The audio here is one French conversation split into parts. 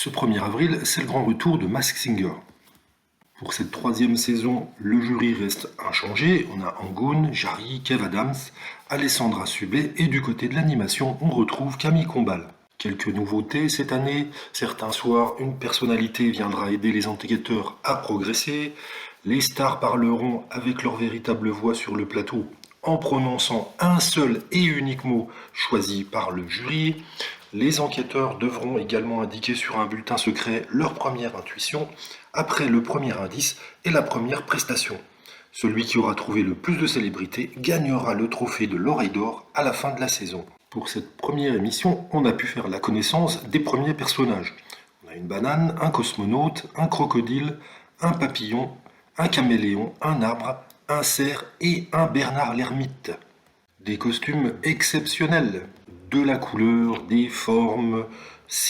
Ce 1er avril, c'est le grand retour de Masked Singer. Pour cette 3e saison, le jury reste inchangé. On a Angoun, Jarry, Kev Adams, Alessandra Sublet et du côté de l'animation, on retrouve Camille Combal. Quelques nouveautés cette année. Certains soirs, une personnalité viendra aider les enquêteurs à progresser. Les stars parleront avec leur véritable voix sur le plateau en prononçant un seul et unique mot choisi par le jury. Les enquêteurs devront également indiquer sur un bulletin secret leur première intuition après le premier indice et la première prestation. Celui qui aura trouvé le plus de célébrités gagnera le trophée de l'oreille d'or à la fin de la saison. Pour cette première émission, on a pu faire la connaissance des premiers personnages. On a une banane, un cosmonaute, un crocodile, un papillon, un caméléon, un arbre, un cerf et un Bernard l'ermite. Des costumes exceptionnels, de la couleur, des formes.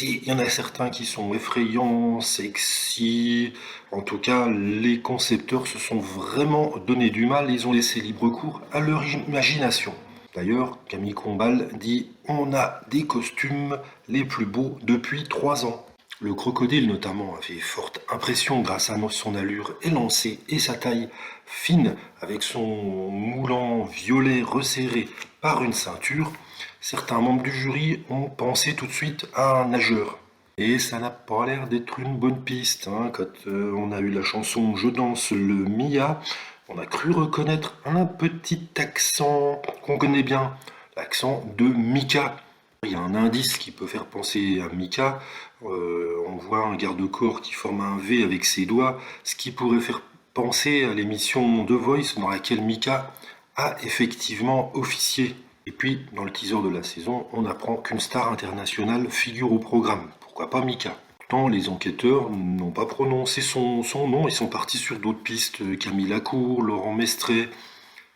Il y en a certains qui sont effrayants, sexy. En tout cas, les concepteurs se sont vraiment donné du mal. Ils ont laissé libre cours à leur imagination. D'ailleurs, Camille Combal dit « On a des costumes les plus beaux depuis 3 ans ». Le crocodile notamment a fait forte impression grâce à son allure élancée et sa taille fine avec son moulant violet resserré par une ceinture. Certains membres du jury ont pensé tout de suite à un nageur. Et ça n'a pas l'air d'être une bonne piste. Quand on a eu la chanson Je danse le Mia, on a cru reconnaître un petit accent qu'on connaît bien, l'accent de Mika. Il y a un indice qui peut faire penser à Mika. On voit un garde-corps qui forme un V avec ses doigts, ce qui pourrait faire penser à l'émission The Voice dans laquelle Mika a effectivement officié. Et puis, dans le teaser de la saison, on apprend qu'une star internationale figure au programme. Pourquoi pas Mika? Pourtant, les enquêteurs n'ont pas prononcé son nom, ils sont partis sur d'autres pistes. Camille Lacour, Laurent Mestret,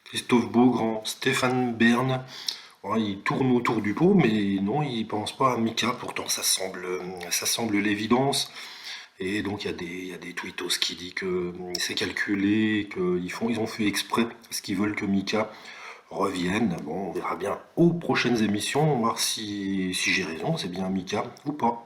Christophe Beaugrand, Stéphane Bern. Ils tournent autour du pot, mais non, ils pensent pas à Mika. Pourtant, ça semble l'évidence. Et donc, il y a des tweetos qui disent que c'est calculé, ils ont fait exprès, parce qu'ils veulent que Mika revienne. Bon, on verra bien aux prochaines émissions, voir si j'ai raison, c'est bien Mika ou pas.